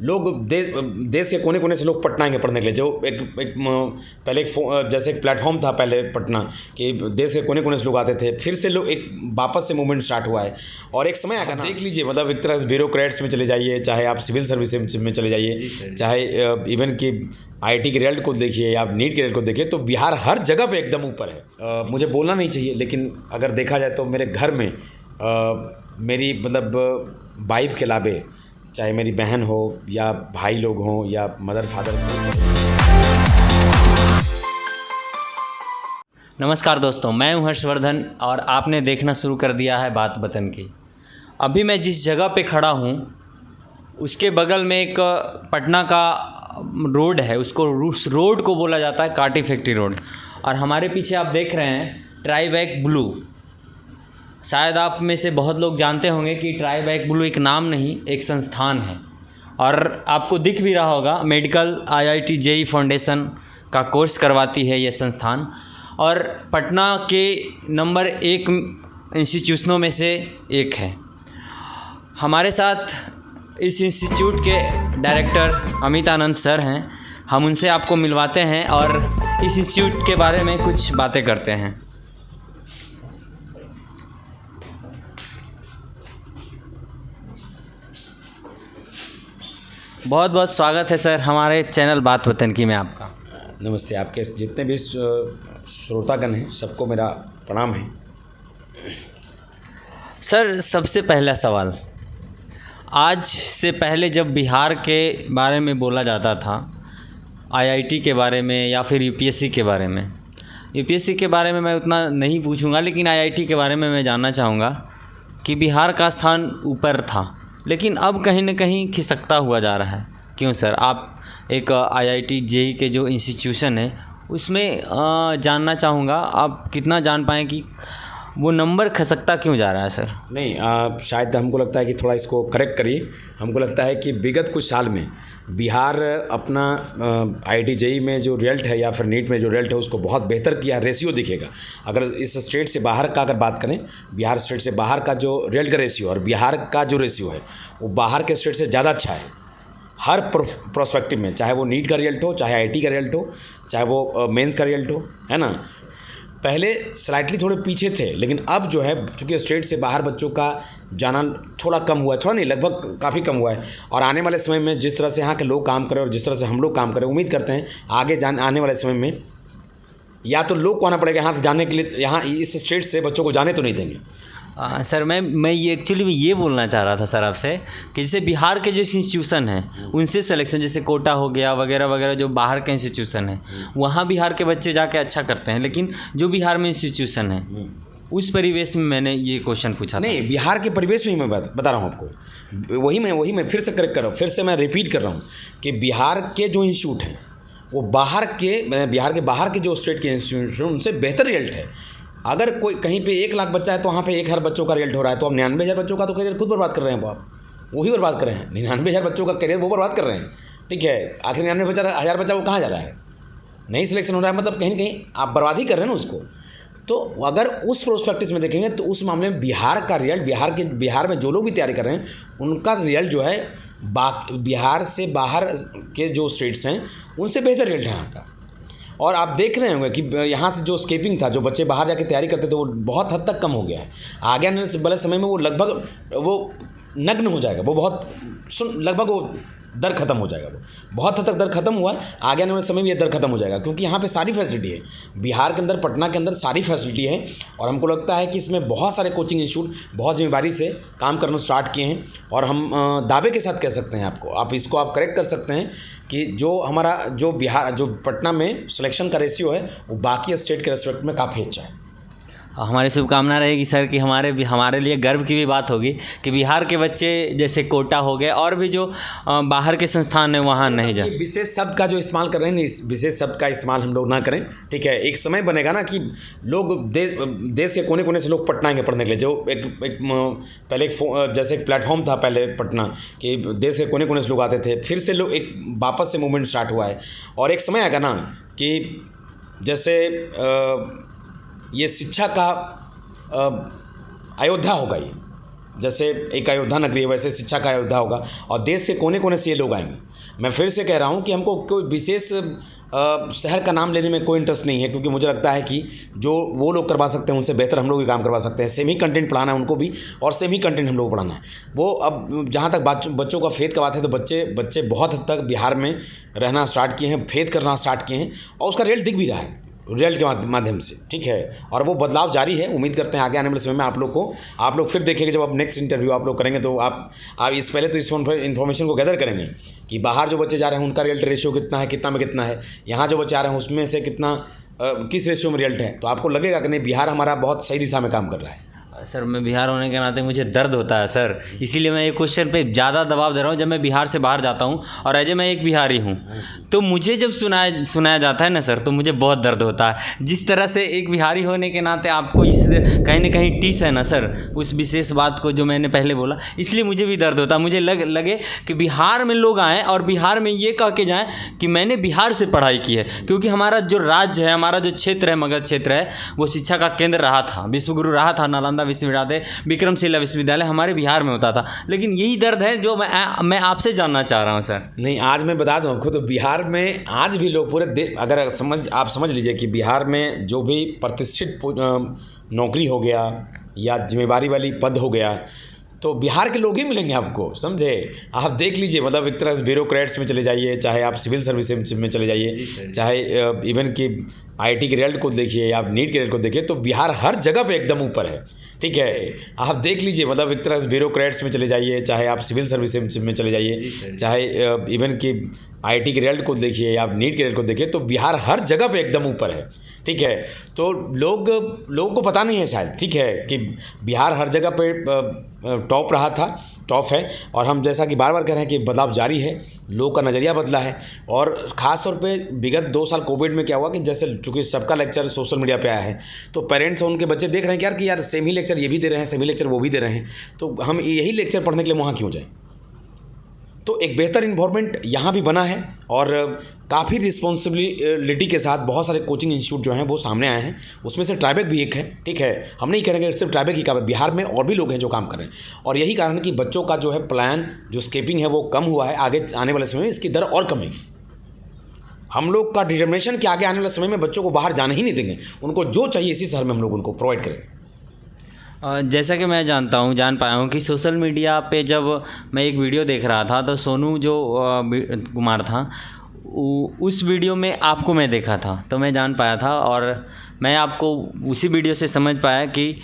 लोग देश के कोने कोने से लोग पटना आएंगे पढ़ने के लिए। जो पहले जैसे एक प्लेटफॉर्म था पहले पटना कि देश के कोने कोने से लोग आते थे, फिर से लोग एक वापस से मूवमेंट स्टार्ट हुआ है। और एक समय आएगा ना, देख लीजिए, मतलब एक तरह से ब्यूरोक्रेट्स में चले जाइए, चाहे आप सिविल सर्विस में चले जाइए, चाहे इवन कि IIT के रिजल्ट को देखिए या नीट के रिजल्ट को देखिए, तो बिहार हर जगह पे एकदम ऊपर है। मुझे बोलना नहीं चाहिए, लेकिन अगर देखा जाए तो मेरे घर में मेरी मतलब वाइफ के अलावे, चाहे मेरी बहन हो या भाई लोग हों या मदर फादर। नमस्कार दोस्तों, मैं हूं हर्षवर्धन और आपने देखना शुरू कर दिया है बात वतन की। अभी मैं जिस जगह पे खड़ा हूं उसके बगल में एक पटना का रोड है, उस रोड को बोला जाता है काटी फैक्ट्री रोड। और हमारे पीछे आप देख रहे हैं ट्राईबैक ब्लू। शायद आप में से बहुत लोग जानते होंगे कि ट्राईबैक ब्लू एक नाम नहीं, एक संस्थान है। और आपको दिख भी रहा होगा, मेडिकल IIT JEE फाउंडेशन का कोर्स करवाती है ये संस्थान, और पटना के नंबर 1 इंस्टीट्यूशनों में से एक है। हमारे साथ इस इंस्टीट्यूट के डायरेक्टर अमित आनंद सर हैं। हम उनसे आपको मिलवाते हैं और इस इंस्टीट्यूट के बारे में कुछ बातें करते हैं। बहुत बहुत स्वागत है सर हमारे चैनल बात वतन की में आपका। नमस्ते। आपके जितने भी श्रोतागण हैं सबको मेरा प्रणाम है। सर, सबसे पहला सवाल, आज से पहले जब बिहार के बारे में बोला जाता था, IIT के बारे में या फिर UPSC के बारे में, UPSC के बारे में मैं उतना नहीं पूछूंगा, लेकिन IIT के बारे में मैं जानना चाहूँगा कि बिहार का स्थान ऊपर था, लेकिन अब कहीं न कहीं खिसकता हुआ जा रहा है। क्यों सर? आप एक IIT JEE के जो इंस्टीट्यूशन है उसमें जानना चाहूँगा, आप कितना जान पाएँ कि वो नंबर खसकता क्यों जा रहा है सर? नहीं, शायद हमको लगता है कि थोड़ा इसको करेक्ट करिए। हमको लगता है कि विगत कुछ साल में बिहार अपना IIT JEE में जो रिजल्ट है या फिर नीट में जो रिजल्ट है उसको बहुत बेहतर किया। रेशियो दिखेगा, अगर इस स्टेट से बाहर का अगर बात करें, बिहार स्टेट से बाहर का जो रिजल्ट का रेशियो और बिहार का जो रेशियो है वो बाहर के स्टेट से ज़्यादा अच्छा है हर प्रोस्पेक्टिव में, चाहे वो नीट का रिजल्ट हो, चाहे IIT का रिजल्ट हो, चाहे वो मेंस का रिजल्ट हो, है ना। पहले स्लाइटली थोड़े पीछे थे, लेकिन अब जो है चूँकि स्टेट से बाहर बच्चों का जाना थोड़ा कम हुआ है, थोड़ा नहीं लगभग काफ़ी कम हुआ है। और आने वाले समय में जिस तरह से यहाँ के लोग काम करें और जिस तरह से हम लोग काम करें, उम्मीद करते हैं आगे आने वाले समय में या तो लोग को आना पड़ेगा यहाँ जाने के लिए, यहाँ इस स्टेट से बच्चों को जाने तो नहीं देंगे। सर, मैं ये एक्चुअली ये बोलना चाह रहा था सर आपसे कि जैसे बिहार के जो इंस्टीट्यूशन हैं उनसे सिलेक्शन, जैसे कोटा हो गया वगैरह वगैरह, जो बाहर के इंस्टीट्यूशन हैं वहाँ बिहार के बच्चे जाके अच्छा करते हैं, लेकिन जो बिहार में इंस्टीट्यूशन है उस परिवेश में मैंने ये क्वेश्चन पूछा। नहीं, बिहार के परिवेश में ही मैं बता रहा हूँ आपको, वही मैं फिर से करेक्ट कर रहा हूँ, फिर से मैं रिपीट कर रहा हूँ कि बिहार के जो इंस्टीट्यूट हैं वो बिहार के बाहर के जो स्टेट के इंस्टीट्यूट हैं उनसे बेहतर रिजल्ट है। अगर कोई कहीं पे 1 लाख बच्चा है तो वहाँ पे 1,000 बच्चों का रिजल्ट हो रहा है, तो अब 99,000 बच्चों का तो करियर खुद बर्बाद कर रहे हैं। आप वही बर्बाद कर रहे हैं, 99,000 बच्चों का करियर वो बर्बाद कर रहे हैं। ठीक है, आखिर 99,000 बच्चा वो कहाँ जा रहा है? नहीं सिलेक्शन हो रहा है, मतलब कहीं ना कहीं आप बर्बाद ही कर रहे हैं ना उसको। तो अगर उस प्रोस्पेक्टिव में देखेंगे तो उस मामले में बिहार का रिजल्ट, बिहार में जो लोग भी तैयारी कर रहे हैं उनका रिजल्ट जो है बिहार से बाहर के जो स्टेट्स हैं उनसे बेहतर रिजल्ट है यहाँ का। और आप देख रहे होंगे कि यहाँ से जो स्केपिंग था, जो बच्चे बाहर जाके तैयारी करते थे, वो बहुत हद तक कम हो गया है। आगे आने वाले समय में वो लगभग वो नग्न हो जाएगा, वो बहुत लगभग वो दर ख़त्म हो जाएगा। वो बहुत हद तक दर ख़त्म हुआ है, आगे आने वाले समय में ये दर ख़त्म हो जाएगा, क्योंकि यहाँ पे सारी फैसिलिटी है। बिहार के अंदर, पटना के अंदर सारी फैसिलिटी है। और हमको लगता है कि इसमें बहुत सारे कोचिंग इंस्टीट्यूट बहुत जिम्मेदारी से काम करना स्टार्ट किए हैं। और हम दावे के साथ कह सकते हैं आपको, आप इसको आप करेक्ट कर सकते हैं कि जो पटना में सिलेक्शन का रेशियो है वो बाकी स्टेट के रेस्पेक्ट में काफ़ी अच्छा है। हमारी शुभकामना रहेगी सर कि हमारे लिए गर्व की भी बात होगी कि बिहार के बच्चे जैसे कोटा हो गए और भी जो बाहर के संस्थान हैं वहाँ नहीं जाए। विशेष शब्द का जो इस्तेमाल कर रहे हैं, इस विशेष शब्द का इस्तेमाल हम लोग ना करें। ठीक है, एक समय बनेगा ना कि लोग देश के कोने कोने से लोग पटना आएंगे पढ़ने के लिए। जो पहले जैसे एक प्लेटफॉर्म था पहले पटना कि देश के कोने कोने से लोग आते थे, फिर से लोग एक वापस से मूवमेंट स्टार्ट हुआ है। और एक समय आएगा ना कि जैसे ये शिक्षा का अयोध्या होगा, ये जैसे एक अयोध्या नगरी है, वैसे शिक्षा का अयोध्या होगा और देश के कोने कोने से ये लोग आएंगे। मैं फिर से कह रहा हूँ कि हमको कोई विशेष शहर का नाम लेने में कोई इंटरेस्ट नहीं है, क्योंकि मुझे लगता है कि जो वो लोग करवा सकते हैं उनसे बेहतर हम लोग भी काम करवा सकते हैं। सेम ही कंटेंट पढ़ाना है उनको भी और सेम ही कंटेंट हम लोग को पढ़ाना है। वो अब जहाँ तक बच्चों का फेथ का बात है तो बच्चे बहुत हद तक बिहार में रहना स्टार्ट किए हैं, फेथ करना स्टार्ट किए हैं और उसका रिजल्ट दिख भी रहा है, रिजल्ट के माध्यम से, ठीक है। और वो बदलाव जारी है। उम्मीद करते हैं आगे आने वाले समय में आप लोग फिर देखेंगे जब आप नेक्स्ट इंटरव्यू आप लोग करेंगे तो आप इस पहले तो इस इन्फॉर्मेशन को गैदर करेंगे कि बाहर जो बच्चे जा रहे हैं उनका रिजल्ट रेशियो कितना है, कितना में कितना है, यहाँ जो बच्चे आ रहे हैं उसमें से कितना किस रेशियो में रिजल्ट है, तो आपको लगेगा कि नहीं बिहार हमारा बहुत सही दिशा में काम कर रहा है। सर मैं बिहार होने के नाते मुझे दर्द होता है सर, इसीलिए मैं ये क्वेश्चन पे ज़्यादा दबाव दे रहा हूँ। जब मैं बिहार से बाहर जाता हूँ और एज मैं एक बिहारी हूँ तो मुझे जब सुनाया जाता है ना सर तो मुझे बहुत दर्द होता है। जिस तरह से एक बिहारी होने के नाते आपको इस कहीं ना कहीं टीस है ना सर उस विशेष बात को जो मैंने पहले बोला, इसलिए मुझे भी दर्द होता है। मुझे लगे कि बिहार में लोग आएँ और बिहार में ये कह के जाएँ कि मैंने बिहार से पढ़ाई की है, क्योंकि हमारा जो राज्य है, हमारा जो क्षेत्र है, मगध क्षेत्र है, वो शिक्षा का केंद्र रहा था, विश्वगुरु रहा था, नालंदा विश्वविद्यालय, विक्रमशिला विश्वविद्यालय हमारे बिहार में होता था। लेकिन यही दर्द है जो मैं आपसे जानना चाह रहा हूँ सर। नहीं, आज मैं बता दूँ आपको तो बिहार में आज भी लोग पूरे अगर आप समझ लीजिए कि बिहार में जो भी प्रतिष्ठित नौकरी हो गया या जिम्मेवारी वाली पद हो गया तो बिहार के लोग ही मिलेंगे आपको, समझे। आप देख लीजिए, मतलब एक तरह से ब्यूरोक्रेट्स में चले जाइए, चाहे आप सिविल सर्विस में चले जाइए, चाहे इवन कि आईटी के रिजल्ट को देखिए या आप नीट के रिजल्ट को देखिए, तो बिहार हर जगह पे एकदम ऊपर है, ठीक है। आप देख लीजिए, मतलब एक तरह से ब्यूरोक्रेट्स में चले जाइए, चाहे आप सिविल सर्विस में चले जाइए, चाहे इवन कि आईटी के रिजल्ट को देखिए या आप नीट के रिजल्ट को देखिए, तो बिहार हर जगह पे एकदम ऊपर है, ठीक है। तो लोगों को पता नहीं है शायद, ठीक है, कि बिहार हर जगह पे टॉप रहा था, टॉप है। और हम जैसा कि बार बार कह रहे हैं कि बदलाव जारी है, लोगों का नज़रिया बदला है। और ख़ास तौर पे विगत 2 साल कोविड में क्या हुआ कि जैसे चूँकि सबका लेक्चर सोशल मीडिया पे आया है तो पेरेंट्स और उनके बच्चे देख रहे हैं कि यार सेम ही लेक्चर ये भी दे रहे हैं, सेम ही लेक्चर वो भी दे रहे हैं, तो हम यही लेक्चर पढ़ने के लिए वहाँ क्यों जाएँ। तो एक बेहतर इन्वायरमेंट यहाँ भी बना है और काफ़ी रिस्पॉन्सिबिलिटी के साथ बहुत सारे कोचिंग इंस्टीट्यूट जो हैं वो सामने आए हैं। उसमें से ट्राइबेक भी एक है, ठीक है। हम नहीं करेंगे सिर्फ ट्राइबेक ही काम है, बिहार में और भी लोग हैं जो काम कर रहे हैं। और यही कारण है कि बच्चों का जो है प्लान, जो स्केपिंग है वो कम हुआ है। आगे आने वाले समय में इसकी दर और कमेगी। हम लोग का डिटर्मिनेशन कि आगे आने वाले समय में बच्चों को बाहर जाने ही नहीं देंगे, उनको जो चाहिए इसी शहर में हम लोग उनको प्रोवाइड करेंगे। जैसा कि मैं जान पाया हूँ कि सोशल मीडिया पे जब मैं एक वीडियो देख रहा था तो सोनू जो कुमार था उस वीडियो में आपको मैं देखा था, तो मैं जान पाया था और मैं आपको उसी वीडियो से समझ पाया कि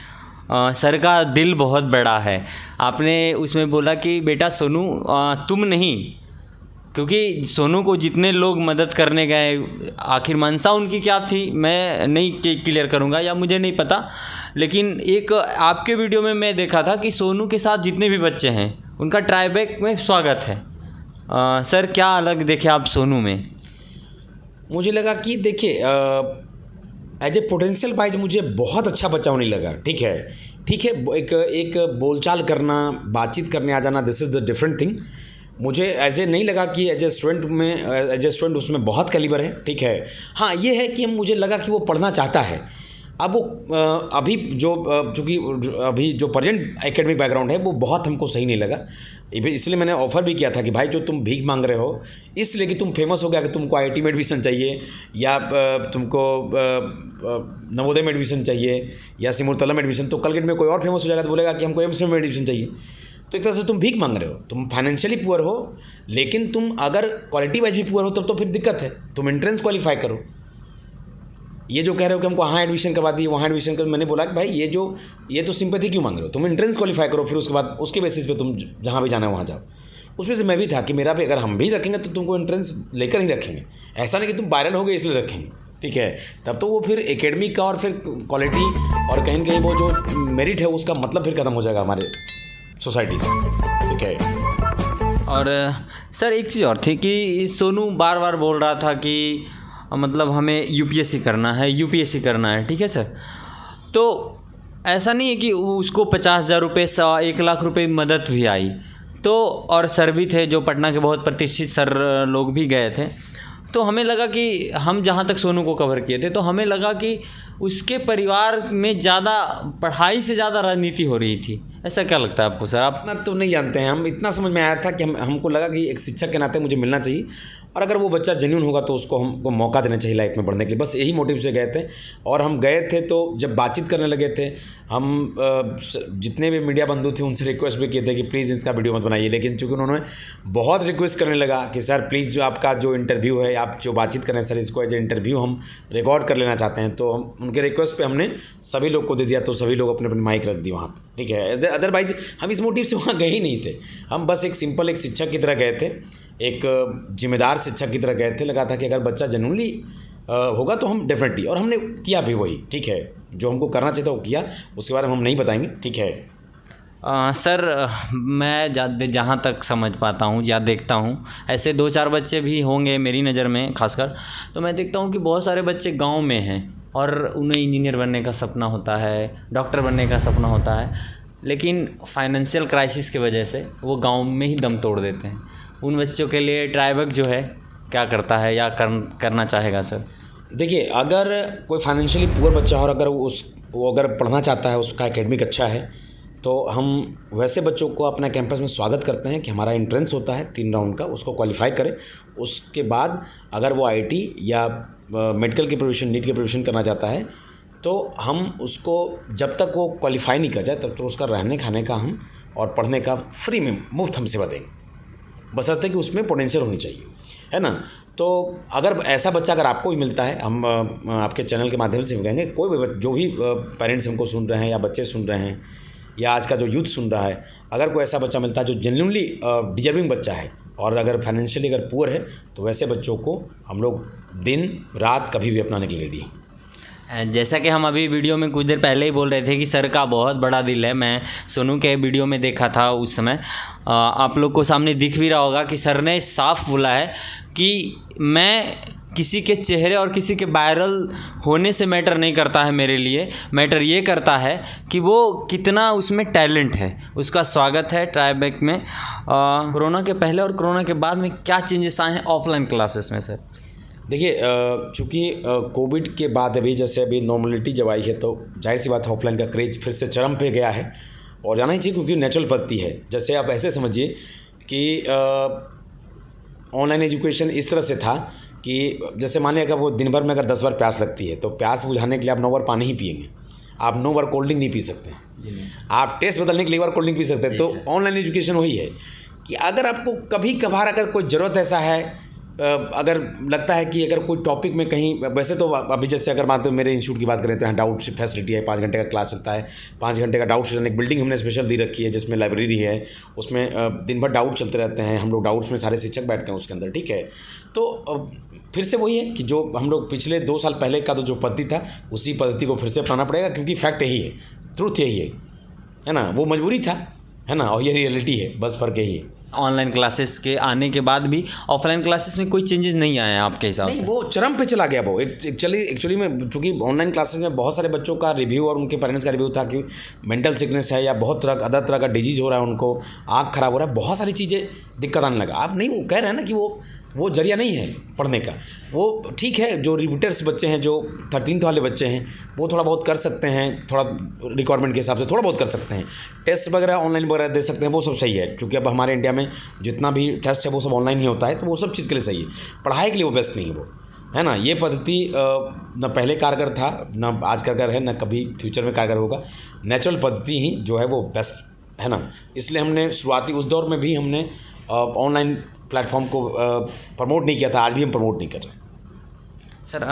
सर का दिल बहुत बड़ा है। आपने उसमें बोला कि बेटा सोनू तुम नहीं, क्योंकि सोनू को जितने लोग मदद करने गए, आखिर मंशा उनकी क्या थी मैं नहीं क्लियर करूँगा या मुझे नहीं पता, लेकिन एक आपके वीडियो में मैं देखा था कि सोनू के साथ जितने भी बच्चे हैं उनका ट्राइबेक में स्वागत है। सर क्या अलग देखे आप सोनू में? मुझे लगा कि देखिए एज ए पोटेंशियल वाइज मुझे बहुत अच्छा बच्चा होने लगा, ठीक है। एक बोलचाल करना, बातचीत करने आ जाना, this is the different thing. मुझे ऐसे नहीं लगा कि एज ए स्टूडेंट उसमें बहुत कैलिबर है, ठीक है। हाँ, ये है कि मुझे लगा कि वो पढ़ना चाहता है। अब वो अभी चूँकि अभी जो प्रेजेंट एकेडमिक बैकग्राउंड है वो बहुत हमको सही नहीं लगा, इसलिए मैंने ऑफ़र भी किया था कि भाई जो तुम भीख मांग रहे हो इसलिए कि तुम फेमस हो गया कि तुमको आईटी में एडमिशन चाहिए या तुमको नवोदय में एडमिशन चाहिए या सिमुलतला में एडमिशन, तो कलकट में कोई और फेमस हो जाएगा तो बोलेगा कि हमको एम्स में एडमिशन चाहिए। तो एक तरह से तुम भीख मांग रहे हो, तुम फाइनेंशियली पुअर हो, लेकिन तुम अगर क्वालिटी वाइज भी पुअर हो तब तो फिर दिक्कत है। तुम एंट्रेंस क्वालिफाई करो। ये जो कह रहे हो कि हमको वहाँ एडमिशन करवा दिए, वहाँ एडमिशन कर, मैंने बोला कि भाई ये तो सिंपैथी क्यों मांग रहे हो, तुम एंट्रेंस क्वालिफाई करो, फिर उसके बाद उसके बेसिस पे तुम जहाँ भी जाना है वहाँ जाओ। उसमें से मैं भी था कि मेरा भी अगर हम भी रखेंगे तो तुमको एंट्रेंस लेकर ही रखेंगे, ऐसा नहीं कि तुम वायरल हो गए इसलिए रखेंगे, ठीक है। तब तो वो फिर एकेडमिक का और फिर क्वालिटी और कहीं ना कहीं वो जो मेरिट है उसका मतलब फिर ख़त्म हो जाएगा हमारे सोसाइटी से, ठीक है। और सर एक चीज़ और थी कि सोनू बार बार बोल रहा था कि मतलब हमें यूपीएससी करना है, ठीक है सर। तो ऐसा नहीं है कि उसको 50,000 रुपये 1 लाख रुपये मदद भी आई, तो और सर भी थे जो पटना के बहुत प्रतिष्ठित सर लोग भी गए थे। तो हमें लगा कि हम जहाँ तक सोनू को कवर किए थे तो हमें लगा कि उसके परिवार में ज़्यादा पढ़ाई से ज़्यादा राजनीति हो रही थी, ऐसा क्या लगता है आपको सर? आप इतना तो नहीं जानते हैं हम, इतना समझ में आया था कि हमको लगा कि एक शिक्षक के नाते मुझे मिलना चाहिए, और अगर वो बच्चा जेन्युइन होगा तो उसको हमको मौका देना चाहिए लाइफ में बढ़ने के लिए, बस यही मोटिव से गए थे। और हम गए थे तो जब बातचीत करने लगे थे हम, जितने भी मीडिया बंधु थे उनसे रिक्वेस्ट भी किए थे कि प्लीज़ इसका वीडियो मत बनाइए, लेकिन चूँकि उन्होंने बहुत रिक्वेस्ट करने लगा कि सर प्लीज़ जो आपका जो इंटरव्यू है, आप जो बातचीत कर रहे हैं सर, इसको एज इंटरव्यू हम रिकॉर्ड कर लेना चाहते हैं, तो हम उनके रिक्वेस्ट पे हमने सभी लोग को दे दिया, तो सभी लोग अपने अपने माइक रख दी वहाँ पर, ठीक है। अदरवाइज हम इस मोटिव से वहाँ गए ही नहीं थे, हम बस एक सिंपल एक शिक्षक की तरह गए थे, एक जिम्मेदार शिक्षक की तरह गए थे। लगा था कि अगर बच्चा जेन्युइनली होगा तो हम डेफिनेटली, और हमने किया भी वही, ठीक है, जो हमको करना चाहिए था वो किया, उसके बारे में हम नहीं बताएंगे, ठीक है। सर मैं जहाँ तक समझ पाता हूँ या देखता हूँ, ऐसे 2-4 बच्चे भी होंगे मेरी नज़र में खासकर, तो मैं देखता हूँ कि बहुत सारे बच्चे गांव में हैं और उन्हें इंजीनियर बनने का सपना होता है, डॉक्टर बनने का सपना होता है, लेकिन फाइनेंशियल क्राइसिस की वजह से वो गांव में ही दम तोड़ देते हैं। उन बच्चों के लिए ट्राइबेक जो है क्या करता है या करना चाहेगा सर? देखिए, अगर कोई फाइनेंशियली पुअर बच्चा हो और अगर वो अगर पढ़ना चाहता है, उसका एकेडमिक अच्छा है, तो हम वैसे बच्चों को अपना कैंपस में स्वागत करते हैं कि हमारा एंट्रेंस होता है 3 राउंड का, उसको क्वालिफाई करें। उसके बाद अगर वो आईटी या मेडिकल की प्रोविज़न, नीट की प्रोविज़न करना चाहता है, तो हम उसको जब तक वो क्वालिफाई नहीं कर जाए तब तक उसका रहने खाने का हम और पढ़ने का फ्री में मुफ्त हम सेवा देंगे, बशर्ते कि उसमें पोटेंशियल होनी चाहिए, है ना। तो अगर ऐसा बच्चा अगर आपको भी मिलता है, हम आपके चैनल के माध्यम से भी कहेंगे, कोई भी जो भी पेरेंट्स हमको सुन रहे हैं या बच्चे सुन रहे हैं या आज का जो यूथ सुन रहा है, अगर कोई ऐसा बच्चा मिलता है जो जेन्युइनली डिजर्विंग बच्चा है और अगर फाइनेंशियली अगर पुअर है, तो वैसे बच्चों को हम लोग दिन रात कभी भी अपनाने के लिए रेडी हैं। जैसा कि हम अभी वीडियो में कुछ देर पहले ही बोल रहे थे कि सर का बहुत बड़ा दिल है, मैं सोनू के वीडियो में देखा था उस समय, आप लोग को सामने दिख भी रहा होगा कि सर ने साफ बोला है कि मैं किसी के चेहरे और किसी के वायरल होने से मैटर नहीं करता है, मेरे लिए मैटर ये करता है कि वो कितना उसमें टैलेंट है। उसका स्वागत है ट्राइबेक में। कोरोना के पहले और कोरोना के बाद में क्या चेंजेस आए हैं ऑफलाइन क्लासेस में सर? देखिए, चूँकि कोविड के बाद अभी जैसे अभी नॉर्मलिटी जब आई है, तो जाहिर सी बात है ऑफलाइन का क्रेज़ फिर से चरम पे गया है, और जाना ही चाहिए क्योंकि नेचुरल पद्धति है। जैसे आप ऐसे समझिए कि ऑनलाइन एजुकेशन इस तरह से था कि जैसे मानिए अगर वो दिन भर में अगर 10 बार प्यास लगती है, तो प्यास बुझाने के लिए आप 9 बार पानी ही पिएंगे, आप 9 बार कोल्ड ड्रिंक नहीं पी सकते हैं। आप टेस्ट बदलने के लिए 1 बार कोल्ड ड्रिंक पी सकते हैं। तो ऑनलाइन एजुकेशन वही है कि अगर आपको कभी कभार अगर कोई ज़रूरत ऐसा है, अगर लगता है कि अगर कोई टॉपिक में कहीं, वैसे तो अभी जैसे अगर मानते हो मेरे इंस्टीट्यूट की बात करें तो यहाँ डाउट फैसिलिटी है, 5 घंटे का क्लास चलता है, 5 घंटे का डाउट सेशन, एक बिल्डिंग हमने स्पेशल दी रखी है जिसमें लाइब्रेरी है, उसमें दिन भर डाउट चलते रहते हैं, हम लोग डाउट्स में सारे शिक्षक बैठते हैं उसके अंदर, ठीक है। तो फिर से वही है कि जो हम लोग पिछले 2 साल पहले का तो जो पद्धति था उसी पद्धति को फिर से अपनाना पड़ेगा, क्योंकि फैक्ट यही है, ट्रूथ यही है ना। वो मजबूरी था, है ना, और ये रियलिटी है, बस फर्क यही है। ऑनलाइन क्लासेस के आने के बाद भी ऑफलाइन क्लासेस में कोई चेंजेस नहीं आए हैं आपके हिसाब से? नहीं, वो चरम पे चला गया। वो एक्चुअली में चूँकि ऑनलाइन क्लासेस में बहुत सारे बच्चों का रिव्यू और उनके पेरेंट्स का रिव्यू था कि मेंटल सिकनेस है या बहुत तरह अदर तरह का डिजीज़ हो रहा है, उनको आँख खराब हो रहा है, बहुत सारी चीज़ें दिक्कत आने लगा। आप नहीं, वो कह रहे हैं ना कि वो जरिया नहीं है पढ़ने का। वो ठीक है, जो रिपीटर्स बच्चे हैं, जो 13th वाले बच्चे हैं, वो थोड़ा बहुत कर सकते हैं, थोड़ा रिक्वायरमेंट के हिसाब से थोड़ा बहुत कर सकते हैं, टेस्ट वगैरह ऑनलाइन वगैरह दे सकते हैं, वो सब सही है। क्योंकि अब हमारे इंडिया में जितना भी टेस्ट है वो सब ऑनलाइन ही होता है, तो वो सब चीज़ के लिए सही है। पढ़ाई के लिए वो बेस्ट नहीं है, वो है ना। ये पद्धति न पहले कारगर था, न आज कारगर है, न कभी फ्यूचर में कारगर होगा। नेचुरल पद्धति ही जो है वो बेस्ट है ना। इसलिए हमने शुरुआती उस दौर में भी हमने ऑनलाइन प्लेटफॉर्म को प्रमोट नहीं किया था, आज भी हम प्रमोट नहीं कर रहे। सर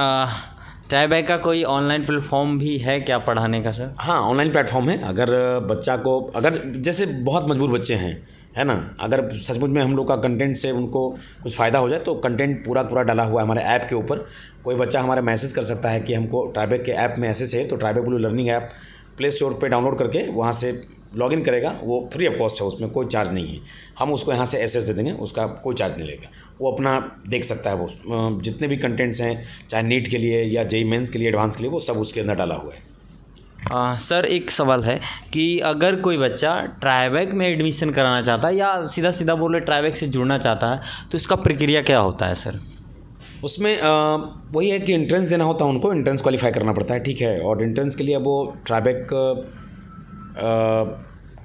ट्राइबेक का कोई ऑनलाइन प्लेटफॉर्म भी है क्या पढ़ाने का सर? हाँ, ऑनलाइन प्लेटफॉर्म है। अगर बच्चा को, अगर जैसे बहुत मजबूर बच्चे हैं, है ना, अगर सचमुच में हम लोग का कंटेंट से उनको कुछ फ़ायदा हो जाए, तो कंटेंट पूरा डाला हुआ है हमारे ऐप के ऊपर। कोई बच्चा हमारा मैसेज कर सकता है कि हमको ट्राइबेक के ऐप में ऐसे से, तो ट्राइबेक blue learning app play store पे डाउनलोड करके वहाँ से लॉगिन करेगा, वो फ्री ऑफ कॉस्ट है, उसमें कोई चार्ज नहीं है। हम उसको यहाँ से एसेस दे देंगे, उसका कोई चार्ज नहीं लगेगा, वो अपना देख सकता है। वो जितने भी कंटेंट्स हैं, चाहे नीट के लिए या जेईई मेंस के लिए, एडवांस के लिए, वो सब उसके अंदर डाला हुआ है। सर एक सवाल है कि अगर कोई बच्चा ट्राइबेक में एडमिशन कराना चाहता है या सीधा बोले ट्राइबेक से जुड़ना चाहता है, तो इसका प्रक्रिया क्या होता है सर? उसमें वही है कि एंट्रेंस देना होता है उनको, एंट्रेंस क्वालिफाई करना पड़ता है, ठीक है। और एंट्रेंस के लिए वो ट्राइबेक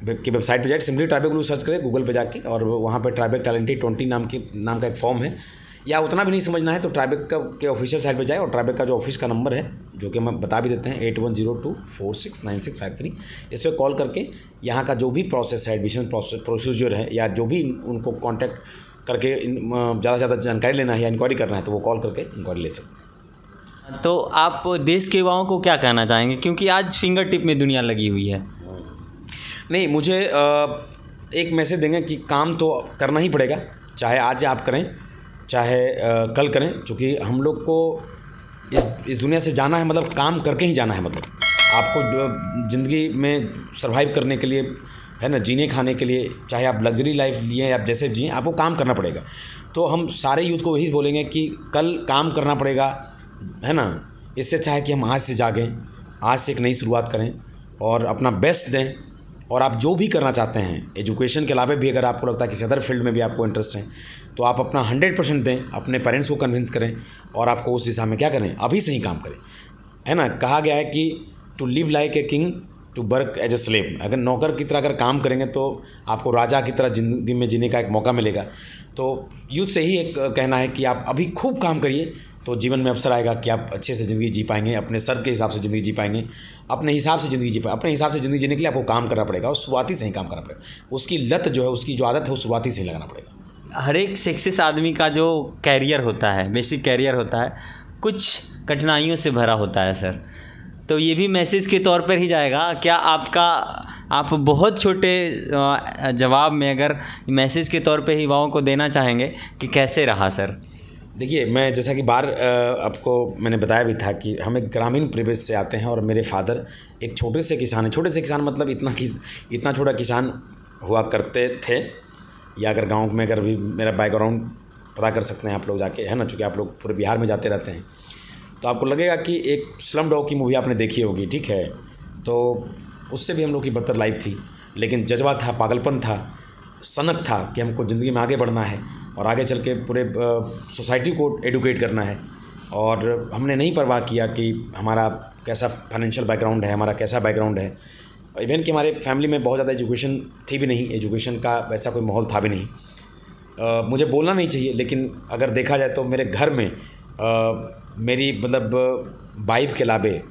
की वेबसाइट पे जाए, सिंपली ट्राइबेक ग्लू सर्च करें गूगल पे जाके, और वहाँ पे ट्राइबेक टैलेंटेड 20 नाम का एक फॉर्म है, या उतना भी नहीं समझना है तो ट्राइबेक के ऑफिशियल साइट पे जाए, और ट्राइबेक का जो ऑफिस का नंबर है जो कि हम बता भी देते हैं 8102469653, इस पर कॉल करके यहाँ का जो भी प्रोसेस है, एडमिशन प्रोसीजर है, या जो भी उनको कॉन्टैक्ट करके ज़्यादा से ज़्यादा जानकारी लेना है या इंक्वायरी करना है तो वो कॉल करके इंक्वायरी ले सकते हैं। तो आप देश के युवाओं को क्या कहना चाहेंगे, क्योंकि आज फिंगर टिप में दुनिया लगी हुई है? नहीं, मुझे एक मैसेज देंगे कि काम तो करना ही पड़ेगा, चाहे आज आप करें चाहे कल करें, क्योंकि हम लोग को इस दुनिया से जाना है, मतलब काम करके ही जाना है। मतलब आपको ज़िंदगी में सर्वाइव करने के लिए, है ना, जीने खाने के लिए, चाहे आप लग्जरी लाइफ लिए या आप जैसे जिए, आपको काम करना पड़ेगा। तो हम सारे यूथ को यही बोलेंगे कि कल काम करना पड़ेगा, है ना। इससे अच्छा है कि हम आज से जागें, आज से एक नई शुरुआत करें और अपना बेस्ट दें। और आप जो भी करना चाहते हैं, एजुकेशन के अलावा भी अगर आपको लगता है किसी अदर फील्ड में भी आपको इंटरेस्ट है, तो आप अपना 100% दें, अपने पेरेंट्स को कन्विंस करें और आपको उस दिशा में क्या करें, अभी से ही काम करें, है ना। कहा गया है कि to live like a king, to work as a slave. अगर नौकर की तरह अगर काम करेंगे तो आपको राजा की तरह ज़िंदगी में जीने का एक मौका मिलेगा। तो यूथ से ही एक कहना है कि आप अभी खूब काम करिए, तो जीवन में अवसर आएगा कि आप अच्छे से ज़िंदगी जी पाएंगे, अपने शर्त के हिसाब से ज़िंदगी जी पाएंगे, अपने हिसाब से ज़िंदगी जी पाएंगे। अपने हिसाब से ज़िंदगी जीने के लिए आपको काम करना पड़ेगा और शुरुआती से ही काम करना पड़ेगा। उसकी लत जो है, उसकी जो आदत है, वो शुरुआती से ही लगाना पड़ेगा। हर एक सक्सेस आदमी का जो कैरियर होता है, बेसिक कैरियर होता है, कुछ कठिनाइयों से भरा होता है सर। तो ये भी मैसेज के तौर पर ही जाएगा क्या आपका? आप बहुत छोटे जवाब में अगर मैसेज के तौर पे ही युवाओं को देना चाहेंगे कि कैसे रहा सर? देखिए, मैं जैसा कि आपको मैंने बताया भी था कि हम एक ग्रामीण परिवेश से आते हैं और मेरे फादर एक छोटे से किसान हैं। छोटे से किसान मतलब इतना छोटा किसान हुआ करते थे, या अगर गांव में अगर भी मेरा बैकग्राउंड पता कर सकते हैं आप लोग जाके, है ना, चूँकि आप लोग पूरे बिहार में जाते रहते हैं, तो आपको लगेगा कि एक स्लम डॉग की मूवी आपने देखी होगी, ठीक है। तो उससे भी हम लोग की बदतर लाइफ थी, लेकिन जज्बा था, पागलपन था, सनक था कि हमको ज़िंदगी में आगे बढ़ना है और आगे चल के पूरे सोसाइटी को एडुकेट करना है। और हमने नहीं परवाह किया कि हमारा कैसा फाइनेंशियल बैकग्राउंड है, हमारा कैसा बैकग्राउंड है। इवन कि हमारे फैमिली में बहुत ज़्यादा एजुकेशन थी भी नहीं, एजुकेशन का वैसा कोई माहौल था भी नहीं। मुझे बोलना नहीं चाहिए, लेकिन अगर देखा जाए तो मेरे घर में मेरी मतलब वाइफ के अलावे,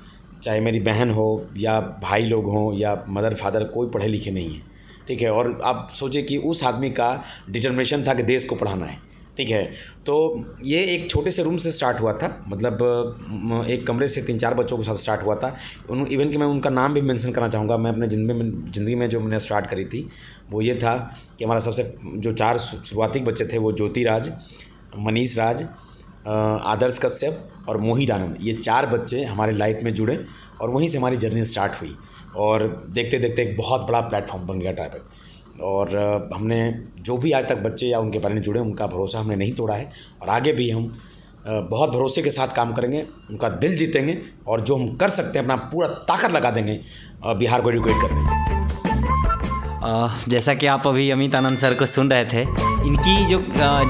चाहे मेरी बहन हो या भाई लोग हों या मदर फादर, कोई पढ़े लिखे नहीं है, ठीक है। और आप सोचिए कि उस आदमी का डिटर्मिनेशन था कि देश को पढ़ाना है, ठीक है। तो ये एक छोटे से रूम से स्टार्ट हुआ था, मतलब एक कमरे से 3-4 बच्चों के साथ स्टार्ट हुआ था। इवन कि मैं उनका नाम भी मेंशन करना चाहूँगा। मैं अपने ज़िंदगी में जो मैंने स्टार्ट करी थी वो ये था कि हमारा सबसे जो 4 शुरुआती बच्चे थे वो ज्योति राज, मनीष राज, आदर्श कश्यप और मोहित आनंद, ये 4 बच्चे हमारे लाइफ में जुड़े और वहीं से हमारी जर्नी स्टार्ट हुई। और देखते देखते एक बहुत बड़ा प्लेटफॉर्म बन गया ट्राइबेक। और हमने जो भी आज तक बच्चे या उनके पेरेंट्स जुड़े, उनका भरोसा हमने नहीं तोड़ा है और आगे भी हम बहुत भरोसे के साथ काम करेंगे, उनका दिल जीतेंगे और जो हम कर सकते हैं अपना पूरा ताकत लगा देंगे बिहार को एडुकेट करने में। जैसा कि आप अभी अमित आनंद सर को सुन रहे थे, इनकी जो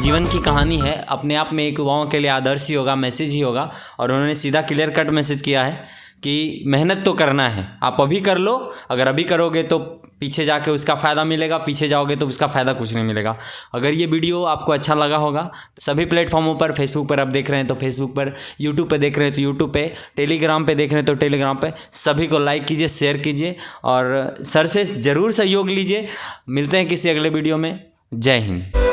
जीवन की कहानी है अपने आप में एक युवाओं के लिए आदर्श ही होगा, मैसेज ही होगा। और उन्होंने सीधा क्लियर कट मैसेज किया है कि मेहनत तो करना है, आप अभी कर लो। अगर अभी करोगे तो पीछे जाके उसका फ़ायदा मिलेगा, पीछे जाओगे तो उसका फ़ायदा कुछ नहीं मिलेगा। अगर ये वीडियो आपको अच्छा लगा होगा, सभी प्लेटफॉर्मों पर, फेसबुक पर आप देख रहे हैं तो फेसबुक पर, यूट्यूब पे देख रहे हैं तो यूट्यूब पे, टेलीग्राम पे देख रहे हैं तो टेलीग्राम पे, सभी को लाइक कीजिए, शेयर कीजिए और सर से ज़रूर सहयोग लीजिए। मिलते हैं किसी अगले वीडियो में। जय हिंद।